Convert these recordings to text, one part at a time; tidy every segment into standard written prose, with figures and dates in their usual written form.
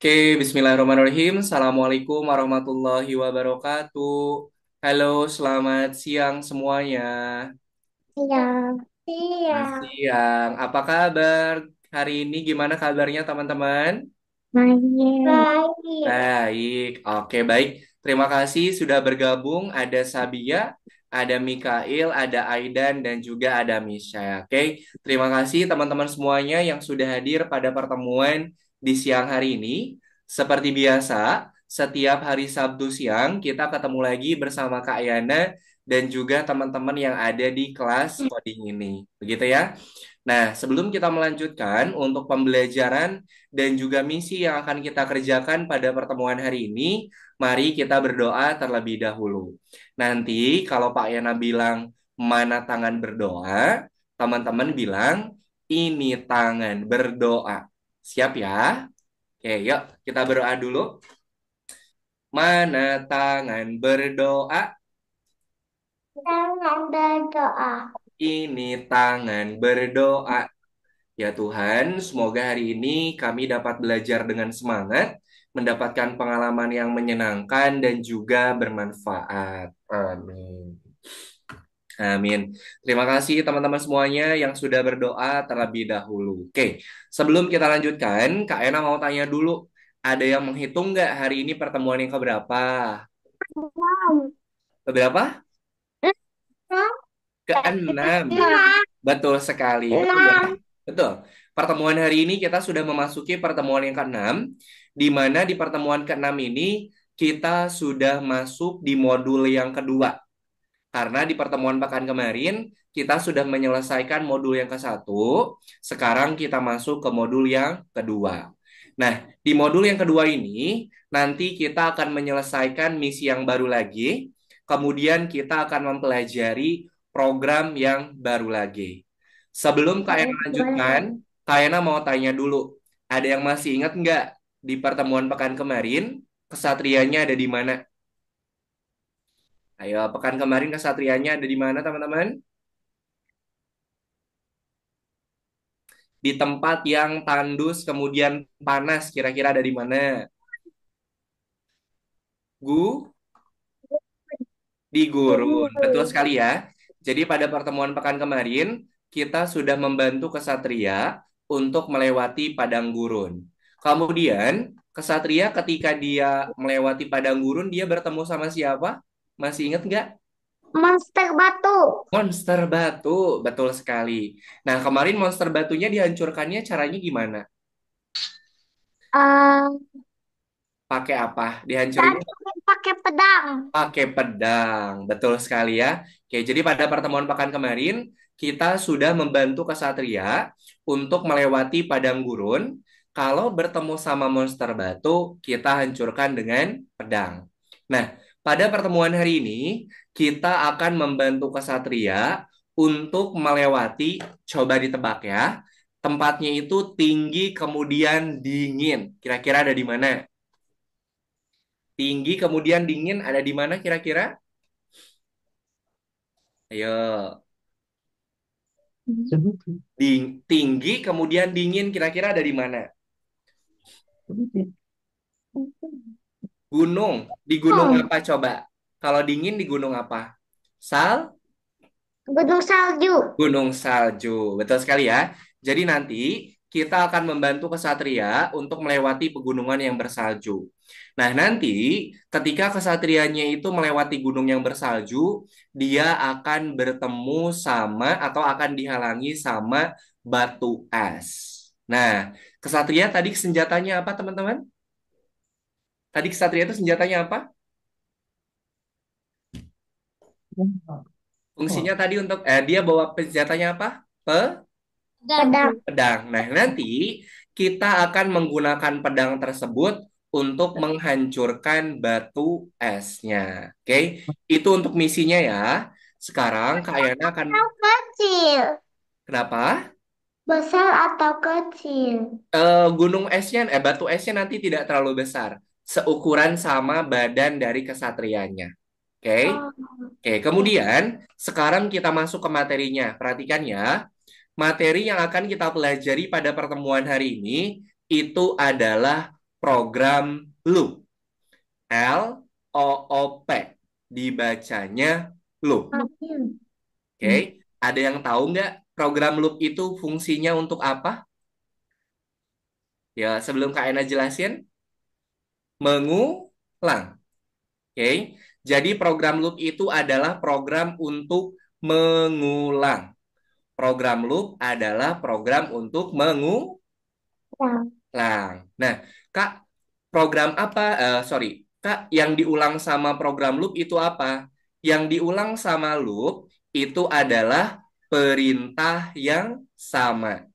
Oke, Bismillahirrahmanirrahim. Assalamualaikum warahmatullahi wabarakatuh. Halo, selamat siang semuanya. Iya, Selamat iya, siang. Apa kabar hari ini? Gimana kabarnya teman-teman? baik. Baik. Baik. Oke, baik. Terima kasih sudah bergabung. Ada Sabia, ada Mikail, ada Aidan, dan juga ada Misha. Oke, terima kasih teman-teman semuanya yang sudah hadir pada pertemuan di siang hari ini. Seperti biasa, setiap hari Sabtu siang kita ketemu lagi bersama Kak Yana dan juga teman-teman yang ada di kelas coding ini. Begitu ya. Nah, sebelum kita melanjutkan untuk pembelajaran dan juga misi yang akan kita kerjakan pada pertemuan hari ini, mari kita berdoa terlebih dahulu. Nanti kalau Pak Yana bilang mana tangan berdoa, teman-teman bilang ini tangan berdoa. Siap ya? Oke, yuk kita berdoa dulu. Mana tangan berdoa, Jangan berdoa. ini tangan berdoa. Ya Tuhan, semoga hari ini kami dapat belajar dengan semangat, mendapatkan pengalaman yang menyenangkan dan juga bermanfaat. Amin. Amin. Terima kasih teman-teman semuanya yang sudah berdoa terlebih dahulu. Oke, sebelum kita lanjutkan, Kak Ena mau tanya dulu, ada yang menghitung nggak hari ini pertemuan yang keberapa? Enam. Keberapa? Enam. Keenam. Enam. Betul sekali. Betul ya? Enam. Betul. Pertemuan hari ini kita sudah memasuki pertemuan yang keenam, di mana di pertemuan keenam ini kita sudah masuk di modul yang kedua. Karena di pertemuan pekan kemarin kita sudah menyelesaikan modul yang ke satu, sekarang kita masuk ke modul yang kedua. Nah, di modul yang kedua ini nanti kita akan menyelesaikan misi yang baru lagi, kemudian kita akan mempelajari program yang baru lagi. Sebelum Kak Ena lanjutkan, Kak Ena mau tanya dulu, ada yang masih ingat nggak di pertemuan pekan kemarin kesatrianya ada di mana? Ayo, pekan kemarin kesatrianya ada di mana, teman-teman? Di tempat yang tandus kemudian panas, kira-kira ada di mana? Gu? Di gurun. Betul sekali ya. Jadi pada pertemuan pekan kemarin, kita sudah membantu kesatria untuk melewati padang gurun. Kemudian, kesatria ketika dia melewati padang gurun, dia bertemu sama siapa? Masih ingat nggak? Monster batu. Monster batu, betul sekali. Nah, kemarin monster batunya dihancurkannya caranya gimana? Eh, Pakai apa? Dihancurinnya tadi pakai pedang. pakai pedang, betul sekali ya. Oke, jadi pada pertemuan pekan kemarin, kita sudah membantu kesatria untuk melewati padang gurun. Kalau bertemu sama monster batu, kita hancurkan dengan pedang. Nah, pada pertemuan hari ini, kita akan membantu kesatria untuk melewati, coba ditebak ya, tempatnya itu tinggi kemudian dingin. Kira-kira ada di mana? Tinggi kemudian dingin ada di mana kira-kira? Ayo. Tinggi kemudian dingin kira-kira ada di mana? Gunung. Di gunung Hmm, apa coba? Kalau dingin di gunung apa? Sal? gunung salju. Gunung salju. Betul sekali ya. Jadi nanti kita akan membantu kesatria untuk melewati pegunungan yang bersalju. Nah, nanti ketika kesatrianya itu melewati gunung yang bersalju, dia akan bertemu sama atau akan dihalangi sama batu es. Nah, kesatria tadi senjatanya apa, teman-teman? Tadi kesatria itu senjatanya apa? Fungsinya tadi untuk dia bawa senjatanya apa? Pedang. Pedang. Nah, nanti kita akan menggunakan pedang tersebut untuk menghancurkan batu esnya. Oke, itu untuk misinya ya. Sekarang Kak Yana akan Atau kecil. kenapa? Besar atau kecil. Gunung esnya, batu esnya nanti tidak terlalu besar, seukuran sama badan dari kesatrianya. Oke. Oh, Oke, oke. kemudian sekarang kita masuk ke materinya. Perhatikan ya, materi yang akan kita pelajari pada pertemuan hari ini itu adalah program loop. LOOP. Dibacanya loop. Oke, ada yang tahu nggak program loop itu fungsinya untuk apa? Ya, sebelum Kak Ena jelasin, mengulang. Oke, jadi program loop itu adalah program untuk mengulang. Program loop adalah program untuk mengulang. Nah, Kak, program apa? Sorry, Kak, yang diulang sama program loop itu apa? Yang diulang sama loop itu adalah perintah yang sama.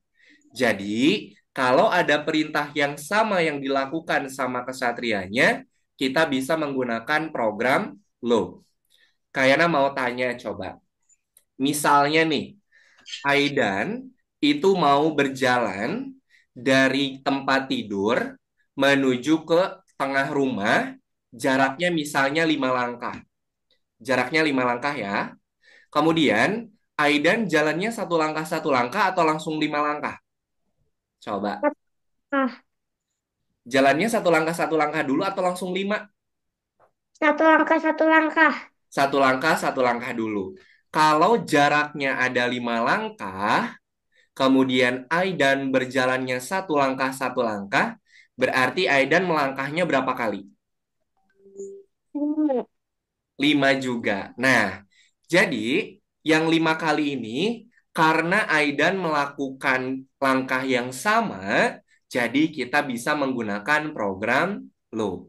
Jadi, kalau ada perintah yang sama yang dilakukan sama kesatrianya, kita bisa menggunakan program loop. Kayaknya mau tanya coba. Misalnya nih, Aidan itu mau berjalan dari tempat tidur menuju ke tengah rumah, jaraknya misalnya 5 langkah. Jaraknya 5 langkah ya. Kemudian, Aidan jalannya satu langkah atau langsung 5 langkah? Coba. Jalannya satu langkah dulu atau langsung 5? Satu langkah, satu langkah. Satu langkah dulu. Kalau jaraknya ada 5 langkah, kemudian Aidan berjalannya satu langkah, berarti Aidan melangkahnya berapa kali? 5 juga. Nah, jadi yang 5 kali ini, karena Aidan melakukan langkah yang sama, jadi kita bisa menggunakan program loop.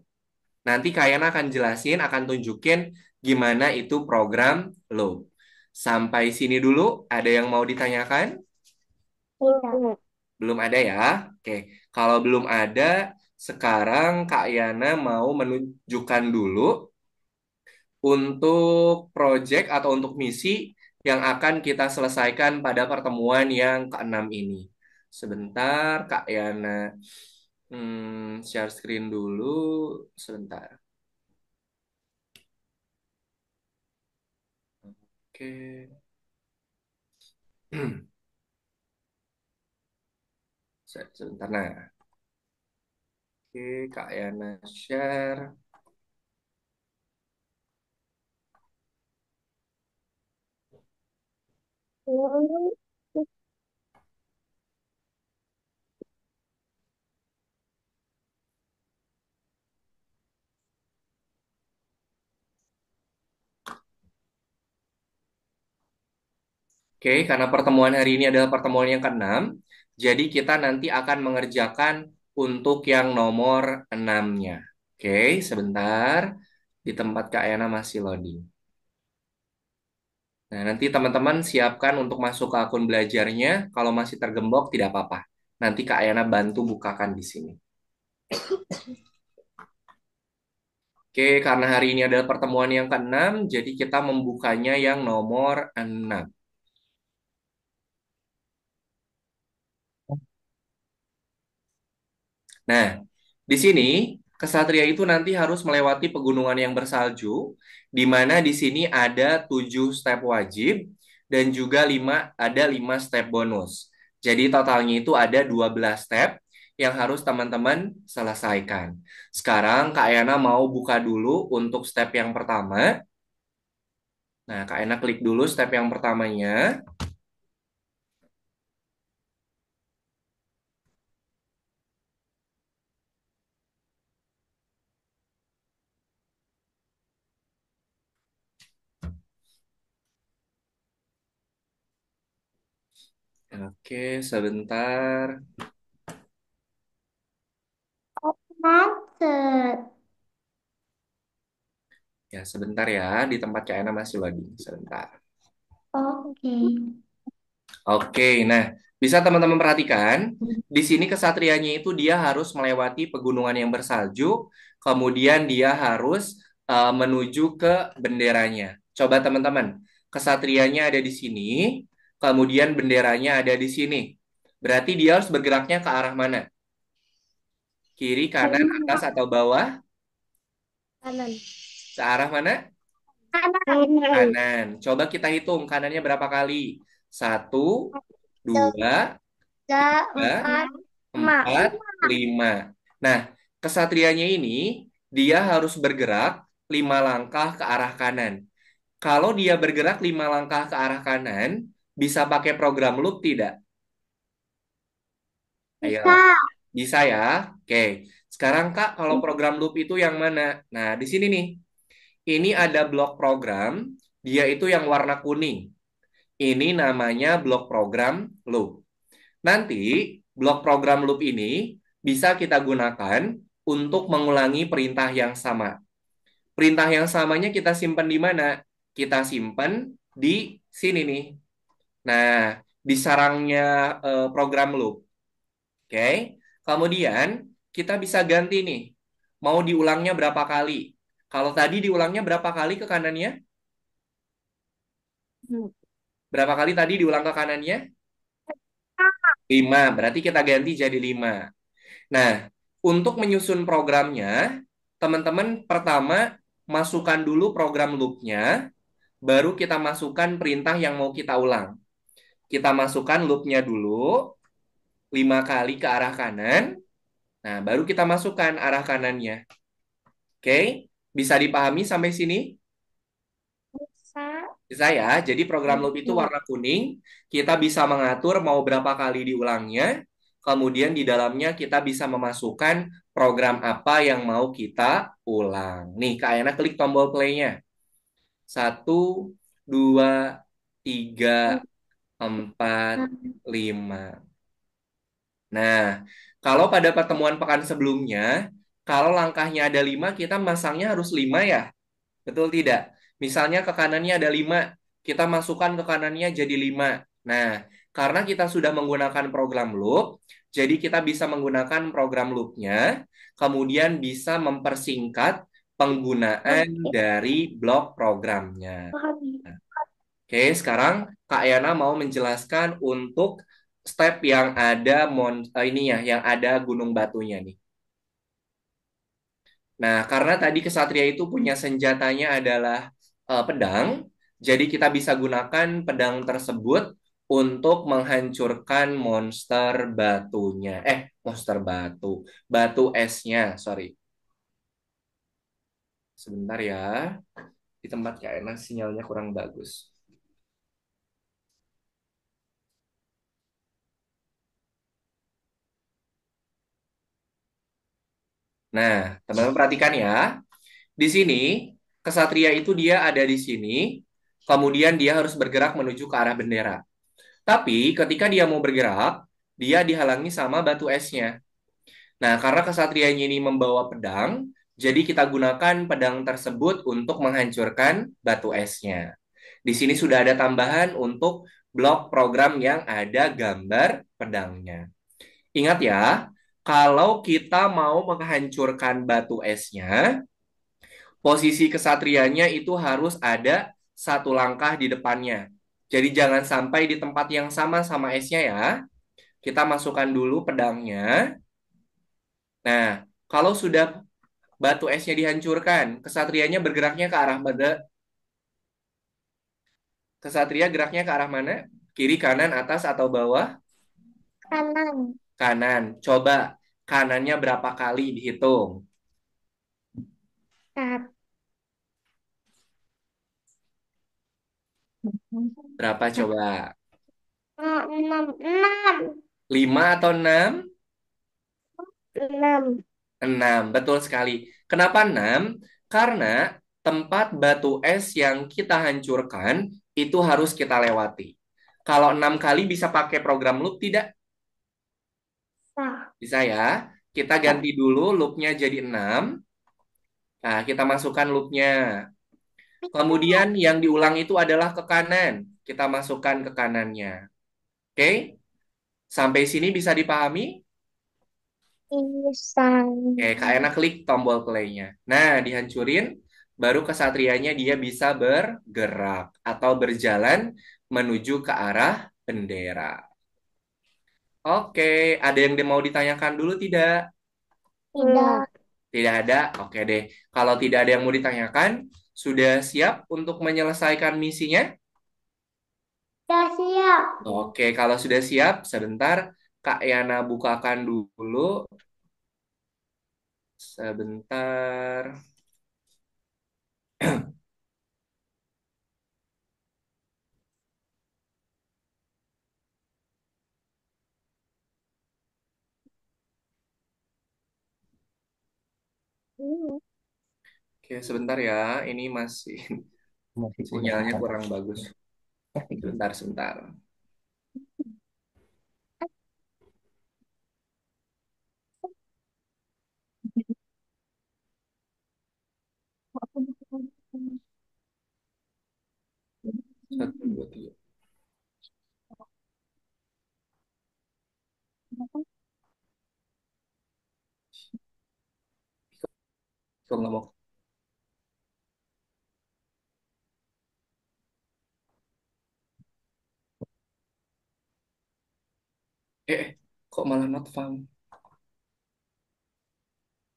Nanti Kayana akan jelasin, akan tunjukin gimana itu program loop. Sampai sini dulu, ada yang mau ditanyakan? Iya. Belum ada ya? Oke, kalau belum ada, sekarang Kak Yana mau menunjukkan dulu untuk project atau untuk misi yang akan kita selesaikan pada pertemuan yang keenam ini. Sebentar, Kak Yana. Share screen dulu. Sebentar. Oke. Sebentar, nah. Oke, Kak Yana share. Oke, karena pertemuan hari ini adalah pertemuan yang keenam, jadi kita nanti akan mengerjakan untuk yang nomor enamnya. Oke, sebentar. Di tempat Kak Yana masih loading. Nah, nanti teman-teman siapkan untuk masuk ke akun belajarnya. Kalau masih tergembok, tidak apa-apa. Nanti Kak Yana bantu bukakan di sini. Oke, karena hari ini adalah pertemuan yang keenam, jadi kita membukanya yang nomor 6. Nah, di sini kesatria itu nanti harus melewati pegunungan yang bersalju, di mana di sini ada 7 step wajib dan juga ada 5 step bonus. Jadi totalnya itu ada 12 step yang harus teman-teman selesaikan. Sekarang Kak Yana mau buka dulu untuk step yang pertama. Nah, Kak Yana klik dulu step yang pertamanya. Oke, sebentar. Macet. Ya, sebentar ya. Di tempat Kak Yana masih loading. Sebentar. Oke. Oke, nah bisa teman-teman perhatikan di sini kesatrianya itu dia harus melewati pegunungan yang bersalju, kemudian dia harus menuju ke benderanya. Coba teman-teman, kesatrianya ada di sini, kemudian benderanya ada di sini. Berarti dia harus bergeraknya ke arah mana? Kiri, kanan, atas, atau bawah? Kanan. Ke arah mana? Kanan. Kanan. Coba kita hitung kanannya berapa kali? Satu, dua, Tiga, tiga, empat, lima. empat, lima. Nah, kesatrianya ini dia harus bergerak 5 langkah ke arah kanan. Kalau dia bergerak 5 langkah ke arah kanan, bisa pakai program loop tidak? Ayo, Bisa. bisa ya? Oke. Sekarang Kak, kalau program loop itu yang mana? Nah, di sini nih. Ini ada blok program, dia itu yang warna kuning. Ini namanya blok program loop. Nanti, blok program loop ini bisa kita gunakan untuk mengulangi perintah yang sama. Perintah yang samanya kita simpan di mana? Kita simpan di sini nih. Nah, di sarangnya program loop. Oke. Kemudian kita bisa ganti nih. Mau diulangnya berapa kali? Kalau tadi diulangnya berapa kali ke kanannya? Hmm. Berapa kali tadi diulang ke kanannya? 5. Berarti kita ganti jadi 5. Nah, untuk menyusun programnya, teman-teman pertama masukkan dulu program loopnya, baru kita masukkan perintah yang mau kita ulang. Kita masukkan loopnya dulu, 5 kali ke arah kanan. Nah, baru kita masukkan arah kanannya. Oke, bisa dipahami sampai sini? Bisa. Bisa ya, jadi program loop itu Oke. warna kuning, kita bisa mengatur mau berapa kali diulangnya, kemudian di dalamnya kita bisa memasukkan program apa yang mau kita ulang. Nih, Kak Ayana klik tombol play-nya. 1, 2, 3, 4, 5. Nah, kalau pada pertemuan pekan sebelumnya, kalau langkahnya ada 5, kita masangnya harus 5 ya. Betul tidak? Misalnya ke kanannya ada 5, kita masukkan ke kanannya jadi 5. Nah, karena kita sudah menggunakan program loop, jadi kita bisa menggunakan program loopnya, kemudian bisa mempersingkat penggunaan Oke. dari blok programnya. Paham. Oke, sekarang Kak Yana mau menjelaskan untuk step yang ada ini ya, yang ada gunung batunya nih. Nah, karena tadi kesatria itu punya senjatanya adalah pedang, jadi kita bisa gunakan pedang tersebut untuk menghancurkan monster batunya. Monster batu esnya, sorry. Sebentar ya, di tempat Kak Ena sinyalnya kurang bagus. Nah, teman-teman perhatikan ya. Di sini, kesatria itu dia ada di sini, kemudian dia harus bergerak menuju ke arah bendera. Tapi ketika dia mau bergerak, dia dihalangi sama batu esnya. Nah, karena kesatrianya ini membawa pedang, jadi kita gunakan pedang tersebut untuk menghancurkan batu esnya. Di sini sudah ada tambahan untuk blok program yang ada gambar pedangnya. Ingat ya, kalau kita mau menghancurkan batu esnya, posisi kesatrianya itu harus ada 1 langkah di depannya. Jadi jangan sampai di tempat yang sama sama esnya ya. Kita masukkan dulu pedangnya. Nah, kalau sudah batu esnya dihancurkan, kesatrianya bergeraknya ke arah mana? Kesatria geraknya ke arah mana? Kiri, kanan, atas, atau bawah? Kanan. Kanan. Coba kanannya berapa kali dihitung? Satu. Berapa coba? Enam. Enam. 5 atau 6? Enam. 6, betul sekali. Kenapa 6? Karena tempat batu es yang kita hancurkan itu harus kita lewati. Kalau 6 kali bisa pakai program loop tidak? Sah. Bisa ya. Kita ganti dulu loopnya jadi 6. Nah, kita masukkan loopnya. Kemudian yang diulang itu adalah ke kanan. Kita masukkan ke kanannya. Oke? Sampai sini bisa dipahami? Bisa. Oke, Kak Ena klik tombol play-nya. Nah, dihancurin, baru kesatrianya dia bisa bergerak atau berjalan menuju ke arah bendera. Oke, ada yang mau ditanyakan dulu tidak? Tidak. Tidak ada? Oke deh. Kalau tidak ada yang mau ditanyakan, sudah siap untuk menyelesaikan misinya? Sudah siap. Oke, kalau sudah siap, sebentar Kak Yana bukakan dulu Sebentar. Oke, sebentar ya. Ini masih Masih punya sinyalnya kita kurang bagus. teknik. Sebentar, sebentar. Satu, dua, tiga. Kok nggak mau? Kok malah not found?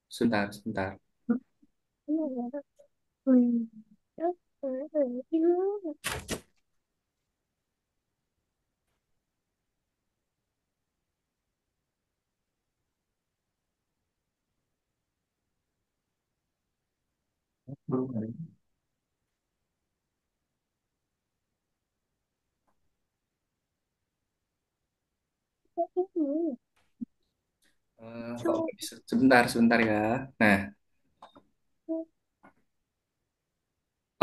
Sebentar, sebentar. Belum ada. Kok nggak bisa? Sebentar, sebentar ya. Nah,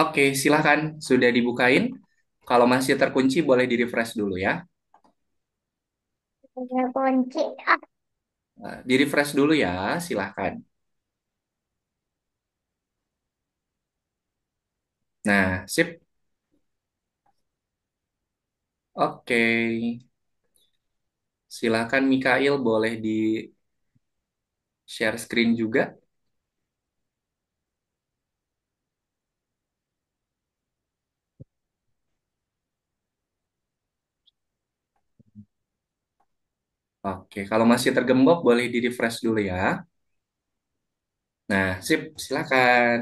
oke, silahkan. Sudah dibukain. Kalau masih terkunci, boleh di-refresh dulu ya. Ada kunci. Ah, Di-refresh dulu ya, silahkan. Nah, sip. Oke. Silahkan Mikail, boleh di-share screen juga. Oke, kalau masih tergembok, boleh di-refresh dulu ya. Nah, sip, silahkan.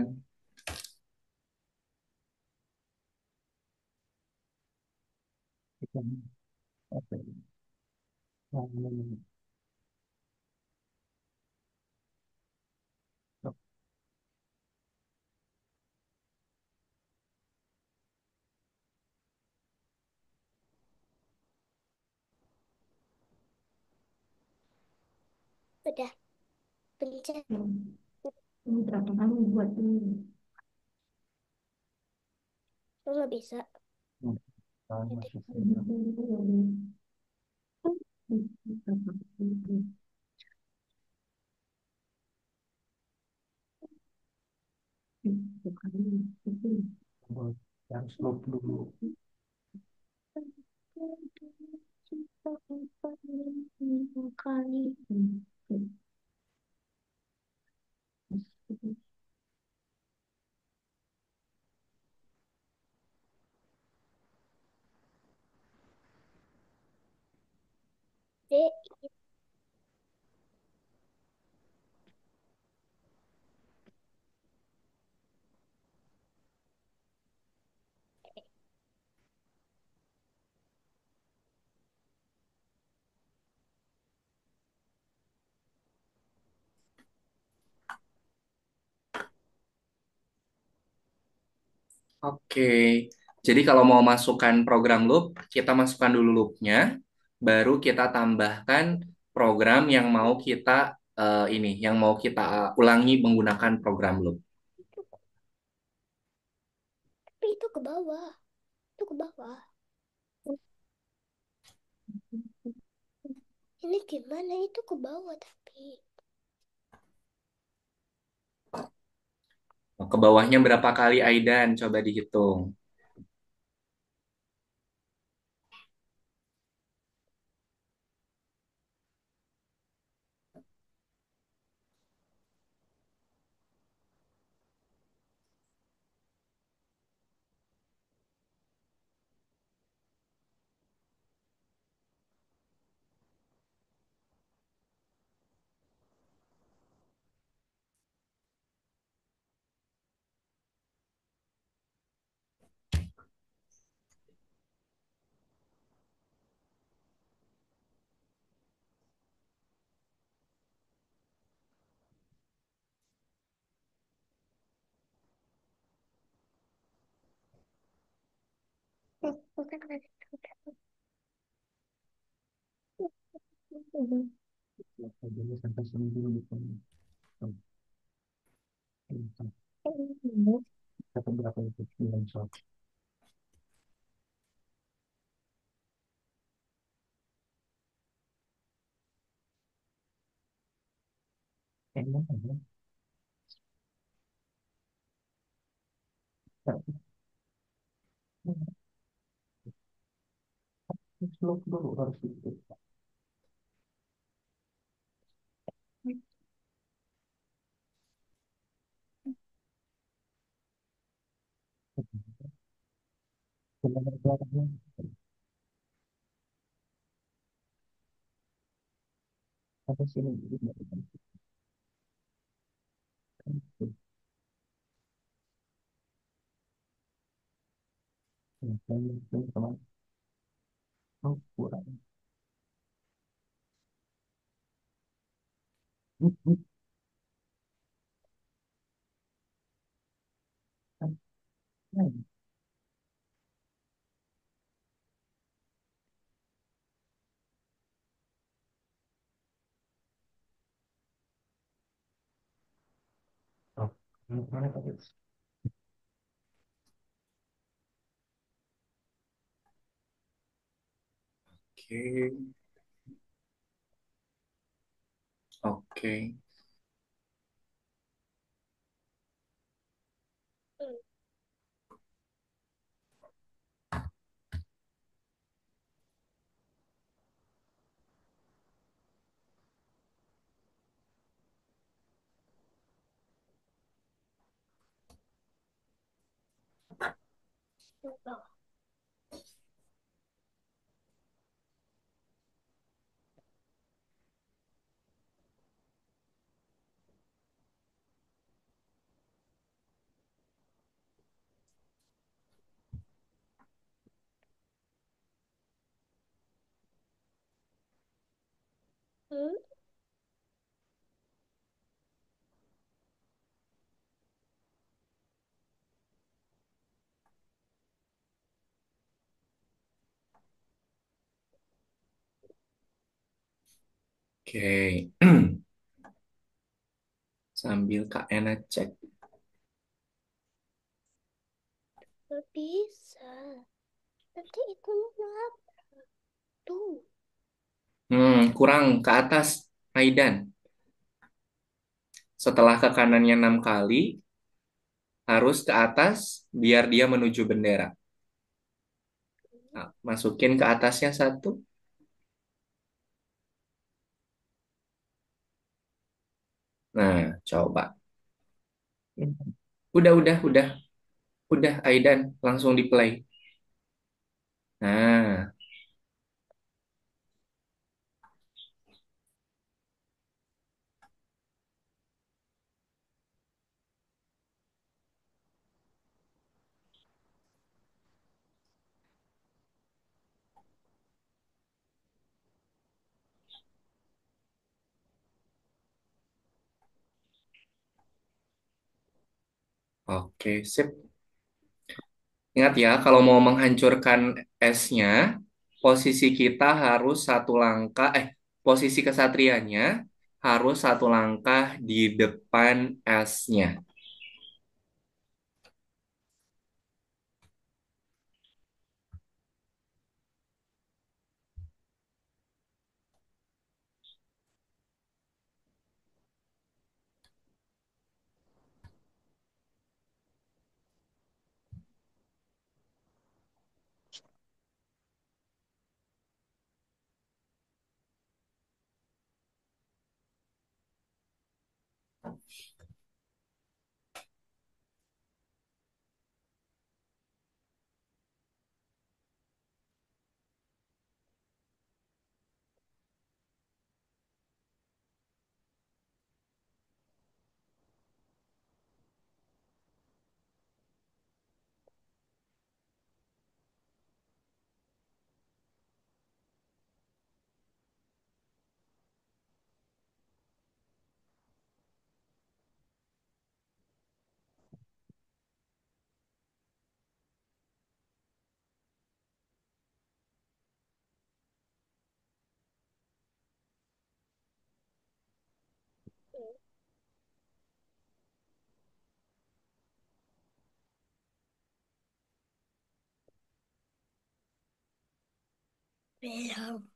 Kita apa ini? Hmm, udah pencet. ini berapa kali buat ini? Lo nggak bisa. Hmm, Jadi, masih sih. Harus lop dulu. kali. D. Oke, jadi kalau mau masukkan program loop, kita masukkan dulu loopnya, baru kita tambahkan program yang mau kita yang mau kita ulangi menggunakan program loop. Itu, tapi itu ke bawah. Itu ke bawah. Ini gimana itu ke bawah tapi. Ke bawahnya berapa kali Aidan? Coba dihitung. Bukan kan? Jadi sampai sini dulu gitu. Dapat berapa itu? 9 shot. Emang ada? Slow dulu harus itu. Sebenarnya belakangnya sampai sini dulu. Teman, oh, kurang. Oh, mana tadi? Oke, oke, Hmm? oke. Sambil Kak Ena cek. Nggak bisa. Nanti itu ngelap tuh. Kurang ke atas, Aidan. Setelah ke kanannya 6 kali, harus ke atas biar dia menuju bendera. Nah, masukin ke atasnya satu. Nah, coba. Udah, Aidan, langsung di play. Nah, oke, sip. Ingat ya, kalau mau menghancurkan esnya, posisi kita harus satu langkah, posisi kesatrianya harus satu langkah di depan esnya. Belum.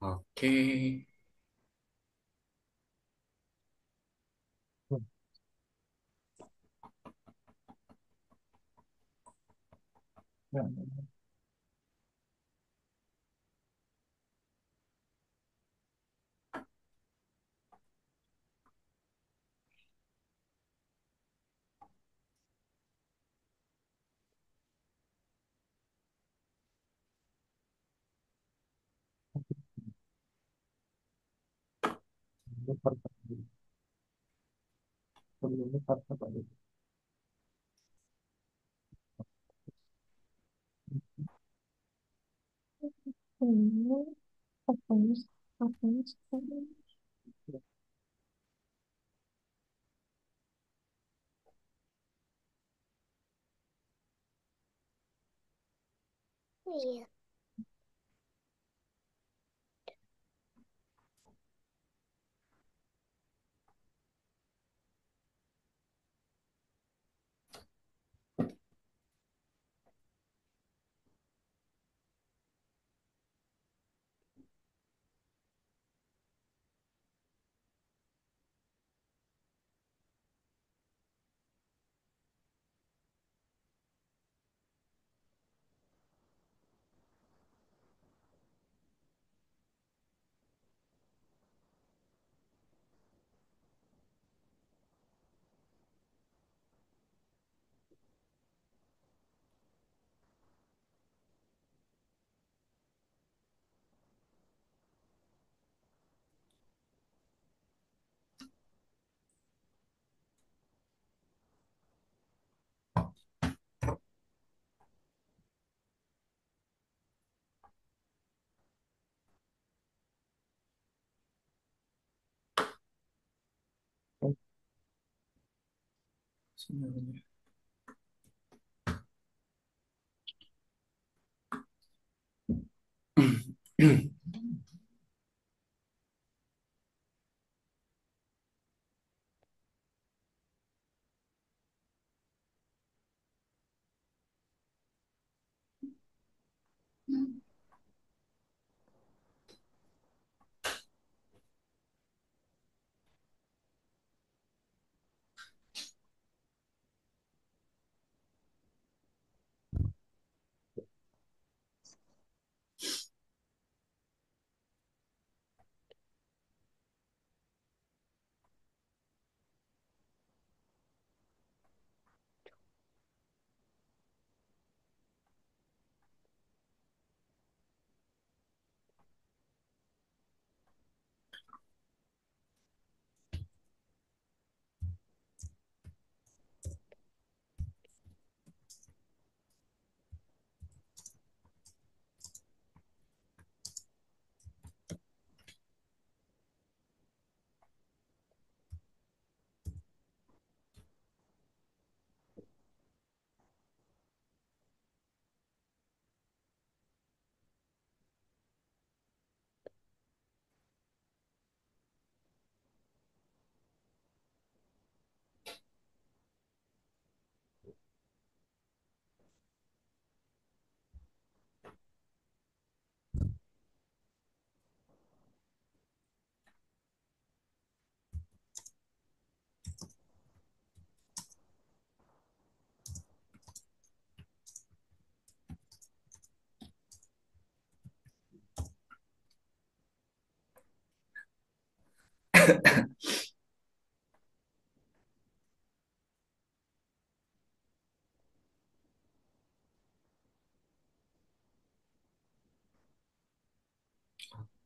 Oke. Hmm, fokus, fokus, fokus. Iya.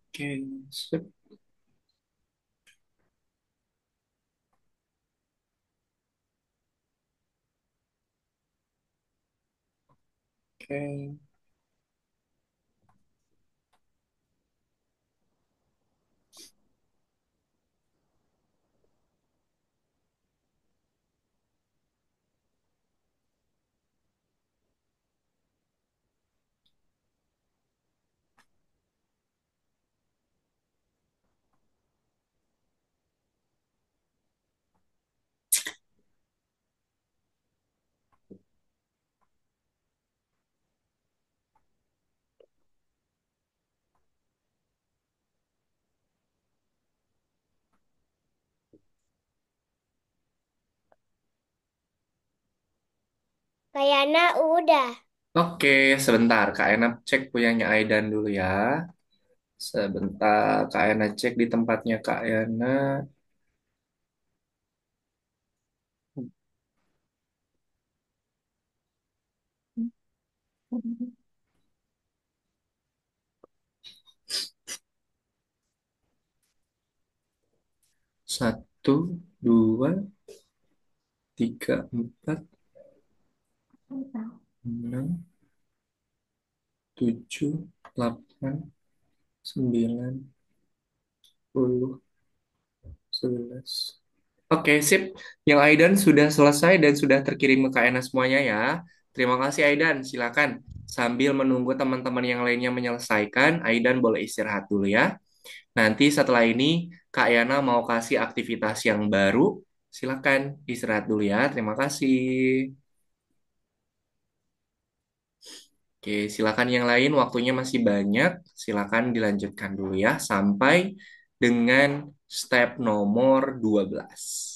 Oke, sip. Oke. Kayaknya udah. Oke, sebentar. Kak Ena cek punyanya Aidan dulu ya. Sebentar, Kak Ena cek di tempatnya Kak Ena. Satu, dua, tiga, empat, enam, tujuh, delapan, sembilan, 10, 11. Oke, sip. Yang Aidan sudah selesai dan sudah terkirim ke Kak Ena semuanya ya. Terima kasih Aidan. Silakan. Sambil menunggu teman-teman yang lainnya menyelesaikan, Aidan boleh istirahat dulu ya. Nanti setelah ini Kak Yana mau kasih aktivitas yang baru. Silakan istirahat dulu ya. Terima kasih. Oke, silakan yang lain waktunya masih banyak. Silakan dilanjutkan dulu ya sampai dengan step nomor 12.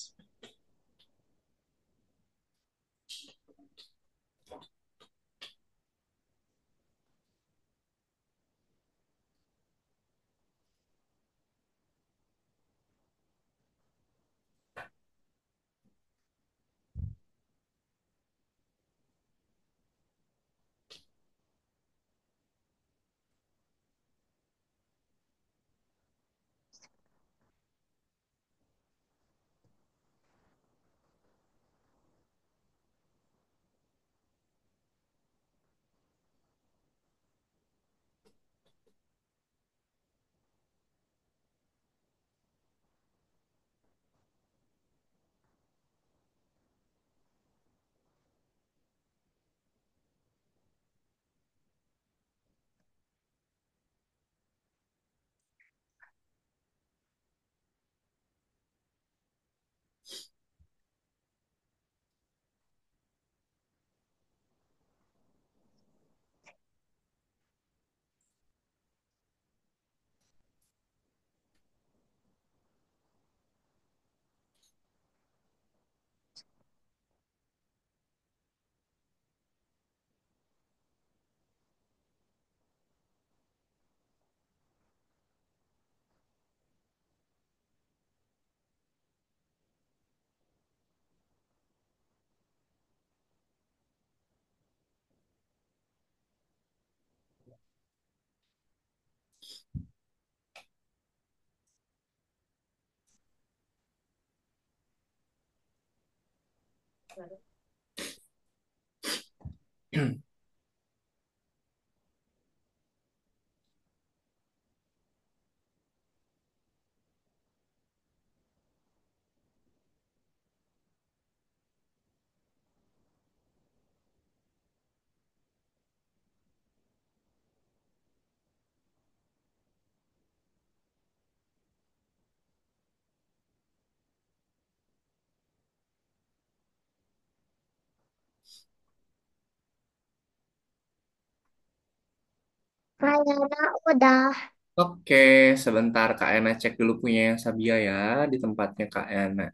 Kayaknya udah. Oke, sebentar Kak Ena cek dulu punya yang Sabia ya di tempatnya Kak Ena.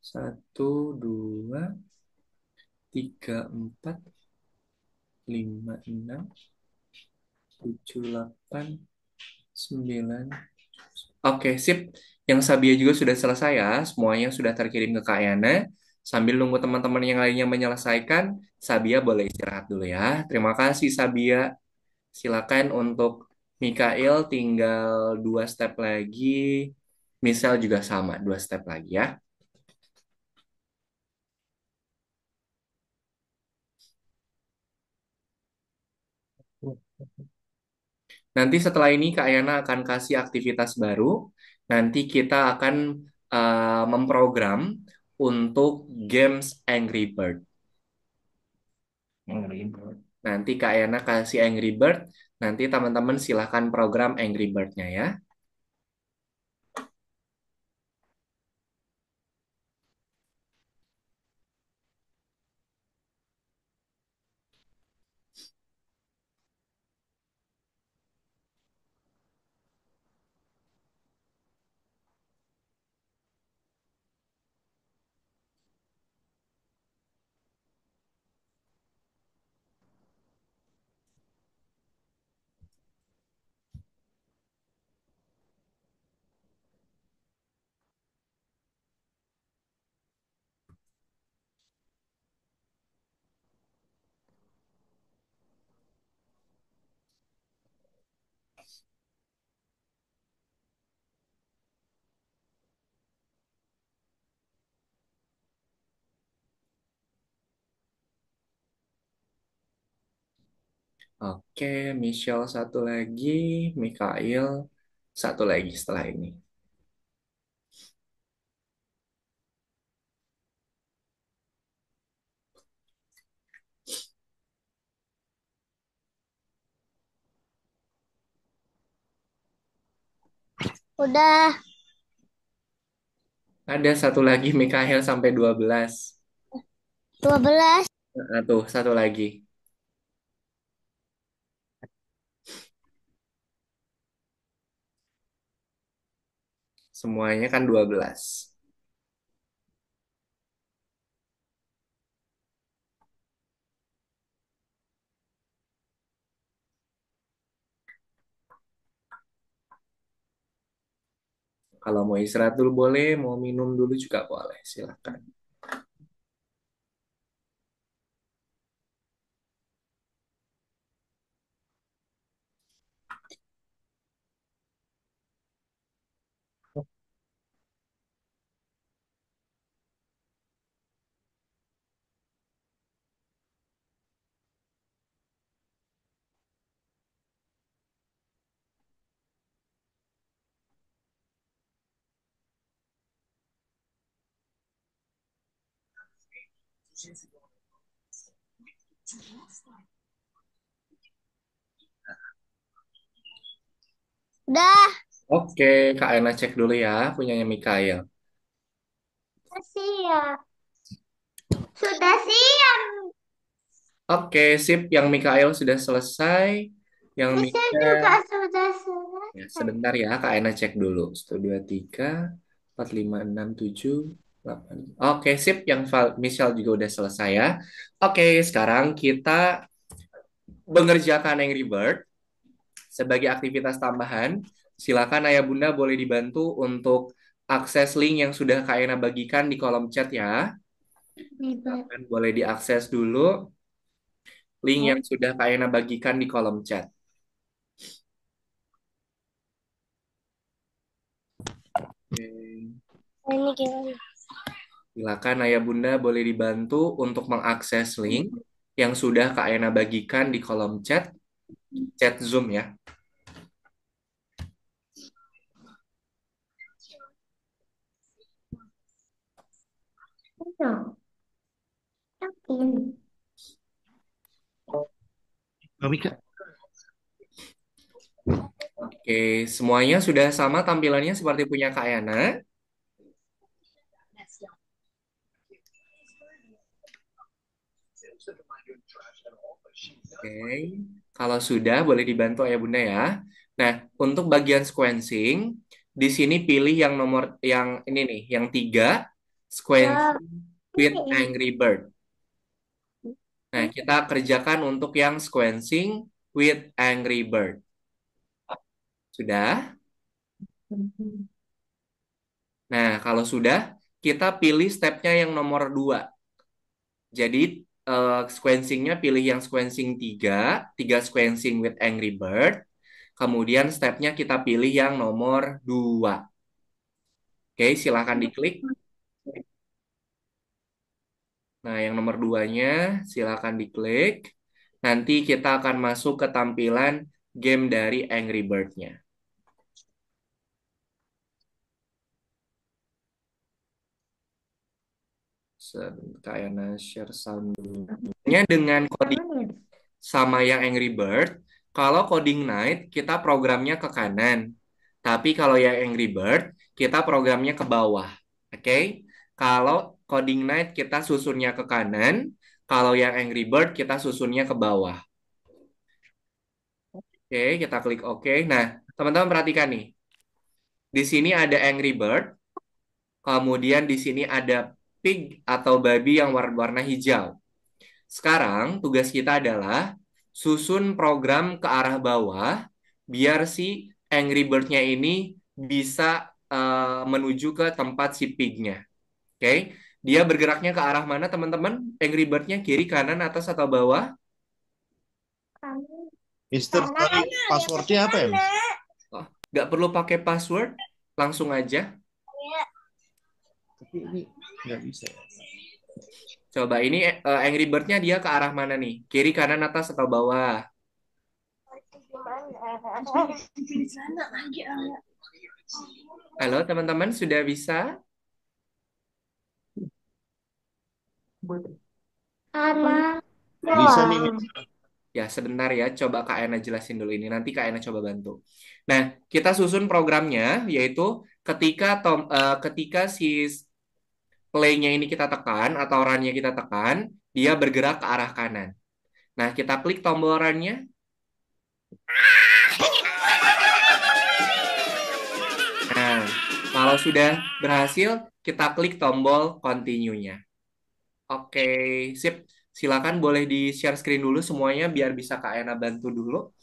Satu, dua, tiga, empat, lima, enam, tujuh, delapan, sembilan. Oke, sip. Yang Sabia juga sudah selesai ya. Semuanya sudah terkirim ke Kak Yana. Sambil nunggu teman-teman yang lainnya menyelesaikan, Sabia boleh istirahat dulu ya. Terima kasih Sabia. Silakan untuk Mikael tinggal 2 step lagi. Misal juga sama 2 step lagi ya. Nanti setelah ini Kak Yana akan kasih aktivitas baru. Nanti kita akan memprogram untuk games Angry Bird. Yang ribet. Nanti Kak Yana kasih Angry Bird, nanti teman-teman silahkan program Angry Bird-nya ya. Oke, Michelle satu lagi, Mikail satu lagi setelah ini. Udah. Ada satu lagi Mikail sampai 12. 12. Nah, tuh, satu lagi. Semuanya kan 12. Kalau mau istirahat dulu boleh, mau minum dulu juga boleh, silakan. Udah. Oke, Kak Ena cek dulu ya, punyanya Mikail. Siap. Sudah siap. Oke, sip. Yang Mikail sudah selesai. Yang Bisa Mika, juga sudah ya, selesai. sebentar ya, Kak Ena cek dulu. 1, 2, 3, 4, 5, 6, 7, 8. Oke, sip. Yang Michelle juga udah selesai ya. Oke, sekarang kita mengerjakan Angry Bird sebagai aktivitas tambahan. Silakan Ayah Bunda boleh dibantu untuk akses link yang sudah Kak Ena bagikan di kolom chat ya. Ribet. Silakan boleh diakses dulu link yang sudah Kak Ena bagikan di kolom chat. Oke. Ini gimana? Silakan Ayah Bunda boleh dibantu untuk mengakses link yang sudah Kak Ena bagikan di kolom chat, chat Zoom ya. Ayo, yakin. Mbak Mika, Oke, semuanya sudah sama tampilannya seperti punya Kak Ena. Oke, kalau sudah boleh dibantu Ayah Bunda ya. Nah, untuk bagian sequencing, di sini pilih yang nomor yang ini nih, yang 3, Ya, sequencing with ini. Angry Bird. Nah, kita kerjakan untuk yang sequencing with Angry Bird. Sudah? Nah, kalau sudah, kita pilih stepnya yang nomor 2. Jadi, sequencingnya pilih yang sequencing 3, 3 sequencing with Angry Bird. Kemudian stepnya kita pilih yang nomor 2. Oke, silahkan diklik. Nah, yang nomor 2-nya silahkan diklik. Nanti kita akan masuk ke tampilan game dari Angry Bird-nya. Kayak share sound dulu. Dengan coding Jangan ya. sama yang Angry Bird, kalau coding night kita programnya ke kanan. Tapi kalau yang Angry Bird, kita programnya ke bawah. Oke? Kalau coding night kita susunnya ke kanan, kalau yang Angry Bird kita susunnya ke bawah. Oke, kita klik OK. Nah, teman-teman perhatikan nih. Di sini ada Angry Bird, kemudian di sini ada pig atau babi yang warna hijau. Sekarang tugas kita adalah susun program ke arah bawah biar si Angry Bird-nya ini bisa menuju ke tempat si pig-nya. Oke, dia bergeraknya ke arah mana teman-teman? Angry Bird-nya kiri, kanan, atas, atau bawah? Mister, tadi passwordnya apa ya, Mas? Oh, nggak perlu pakai password, langsung aja. Tapi ini nggak bisa ya. Coba ini Angry Bird-nya dia ke arah mana nih? Kiri, kanan, atas, atau bawah? Halo teman-teman, sudah bisa? Karena Bisa nih, Mi. Ya, sebentar ya. Coba Kak Ena jelasin dulu ini. Nanti Kak Ena coba bantu. Nah, kita susun programnya, yaitu ketika si play-nya ini kita tekan atau run-nya kita tekan, dia bergerak ke arah kanan. Nah, kita klik tombol run-nya. Nah, kalau sudah berhasil, kita klik tombol continue-nya. Oke, sip. Silakan boleh di-share screen dulu semuanya biar bisa Kak Ena bantu dulu.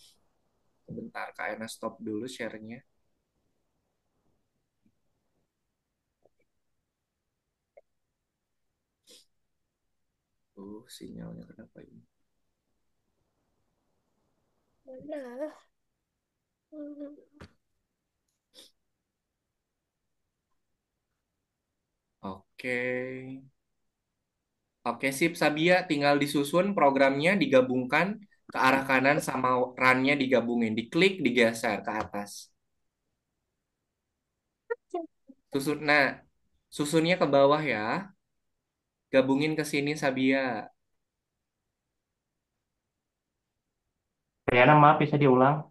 Sebentar, Kak Ena stop dulu share-nya. Sinyalnya kenapa ini? mana? Oke. Oke, sip Sabia. Tinggal disusun programnya digabungkan ke arah kanan sama run-nya digabungin. Diklik, digeser ke atas. Nah, susunnya ke bawah ya. Gabungin ke sini Sabia. Riana, maaf bisa diulang.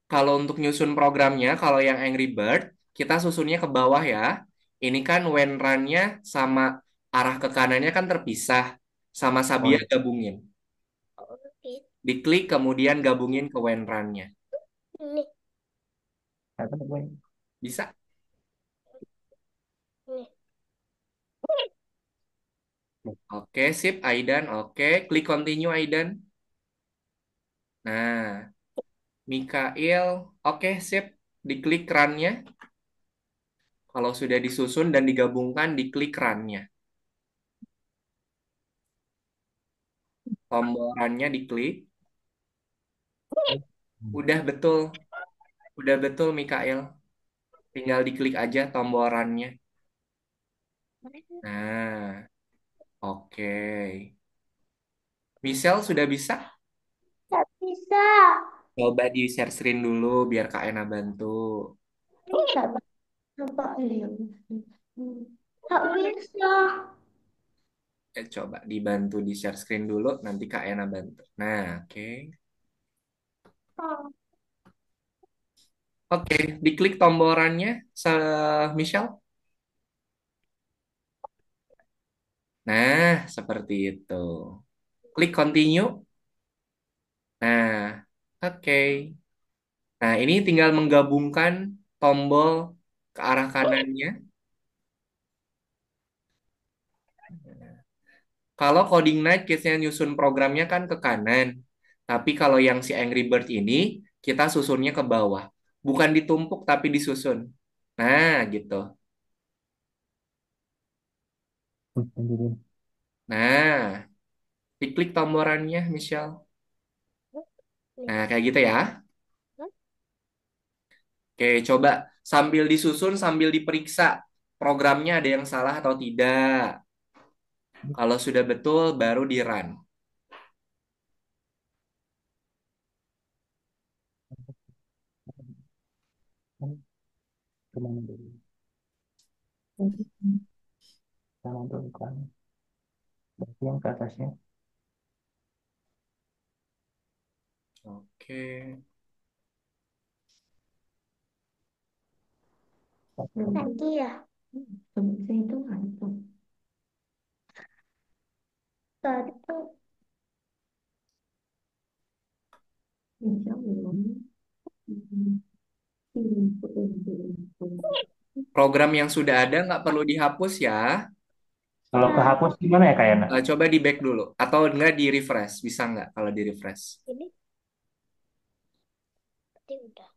Kalau untuk nyusun programnya, kalau yang Angry Bird, kita susunnya ke bawah ya. Ini kan when run-nya sama arah ke kanannya kan terpisah. Sama Oh, Sabia iya. gabungin. Oke. Diklik kemudian gabungin ke when run-nya. Ini, Apa tuh, Boy? Bisa? ini. Oke, sip Aidan. Oke, klik continue Aidan. Nah, Mikail. Oke, sip. Diklik run-nya. Kalau sudah disusun dan digabungkan, diklik run-nya. Tombol run-nya diklik. Udah betul. Udah betul, Mikail. Tinggal diklik aja tombol run-nya. Nah, oke. Michelle sudah bisa? Tak bisa. Coba di share screen dulu biar Kak Ena bantu. Tak apa ini? Tak bisa. Coba dibantu di share screen dulu, nanti Kak Ena bantu. Nah, oke. Oke, diklik tombol run-nya, Michelle. Nah, seperti itu. Klik continue. Nah, oke. Nah, ini tinggal menggabungkan tombol ke arah kanannya. Kalau Coding Night kita nyusun programnya kan ke kanan. Tapi kalau yang si Angry Bird ini, kita susunnya ke bawah. Bukan ditumpuk, tapi disusun. Nah, gitu. Sendiri. Nah, diklik tombol run-nya, Michelle. Nah, kayak gitu ya. Oke, coba sambil disusun, sambil diperiksa programnya ada yang salah atau tidak. Kalau sudah betul, baru di-run. Kemana dulu? Kanan dulu kan. Berarti yang ke atasnya. Oke. Tadi ya. Saya itu ngantuk. Tadi tuh bisa belum? Program yang sudah ada nggak perlu dihapus ya. Kalau kehapus gimana ya, Kayana? Coba di back dulu. Atau enggak di refresh. Bisa nggak kalau di refresh? Ini tadi udah.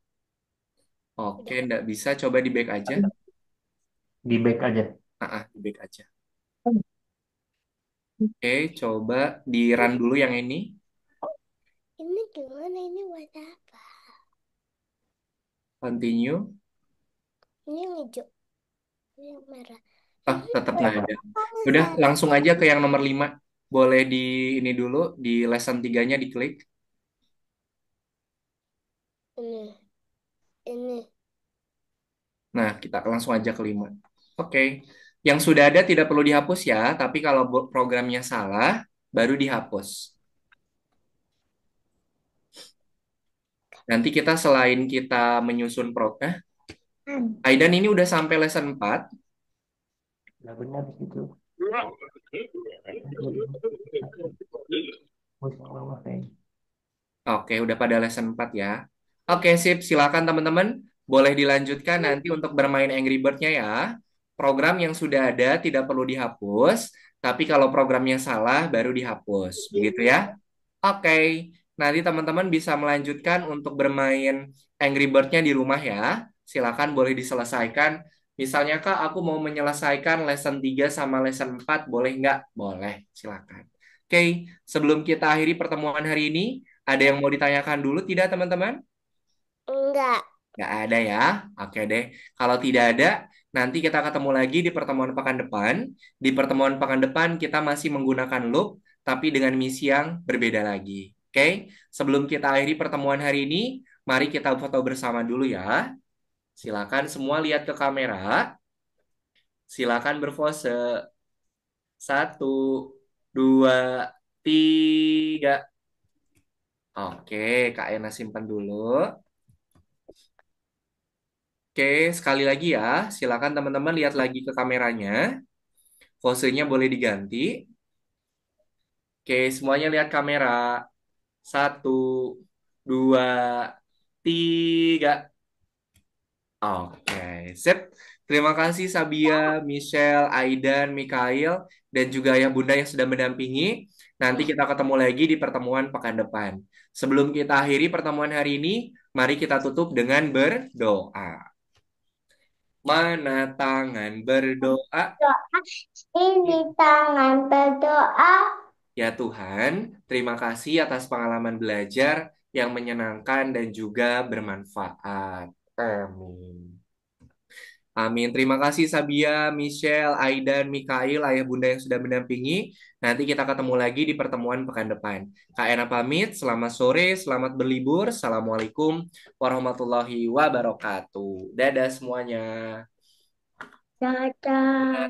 Oke, nggak bisa. Coba di back aja. Di back aja. Di back aja. Oke, coba di run dulu yang ini. Ini gimana? Ini buat apa? Continue. Ini yang hijau. Ini yang merah. Tetap Nah, nggak ada. Udah, langsung aja ke yang nomor 5. Boleh di ini dulu, di lesson 3-nya diklik. Ini. Ini. Nah, kita langsung aja ke 5. Oke. Yang sudah ada tidak perlu dihapus ya, tapi kalau programnya salah, baru dihapus. Nanti kita selain kita menyusun Aidan ini udah sampai lesson 4. Udah benar di situ. Yang bawah kayaknya. Oke, udah pada lesson 4 ya. Oke, sip. Silakan teman-teman. Boleh dilanjutkan nanti untuk bermain Angry Bird-nya ya. Program yang sudah ada tidak perlu dihapus, tapi kalau programnya salah baru dihapus. Begitu ya? Oke. Nanti teman-teman bisa melanjutkan untuk bermain Angry Bird-nya di rumah ya. Silakan boleh diselesaikan. Misalnya Kak, aku mau menyelesaikan lesson 3 sama lesson 4, boleh nggak? Boleh, silakan. Oke, sebelum kita akhiri pertemuan hari ini, ada yang mau ditanyakan dulu tidak teman-teman? Enggak. Nggak ada ya? Oke deh. Kalau tidak ada, nanti kita ketemu lagi di pertemuan pekan depan. Di pertemuan pekan depan kita masih menggunakan loop, tapi dengan misi yang berbeda lagi. Oke? Sebelum kita akhiri pertemuan hari ini, mari kita foto bersama dulu ya. Silakan semua lihat ke kamera. Silakan berpose. 1, 2, 3. Oke, Kak Ena simpan dulu. Oke, sekali lagi ya. Silakan teman-teman lihat lagi ke kameranya. Posenya boleh diganti. Oke, semuanya lihat kamera. 1, 2, 3. Oke, sip. Terima kasih Sabia, Michelle, Aidan, Mikael, dan juga ayah bunda yang sudah mendampingi. Nanti kita ketemu lagi di pertemuan pekan depan. Sebelum kita akhiri pertemuan hari ini, mari kita tutup dengan berdoa. Mana tangan berdoa? Doa. Ini tangan berdoa. Ya Tuhan, terima kasih atas pengalaman belajar yang menyenangkan dan juga bermanfaat. Amin. Amin. Terima kasih Sabia, Michelle, Aidan, Mikail, ayah bunda yang sudah mendampingi. Nanti kita ketemu lagi di pertemuan pekan depan. Kak Ena pamit, selamat sore, selamat berlibur. Assalamualaikum warahmatullahi wabarakatuh. Dadah semuanya. Dadah. Terima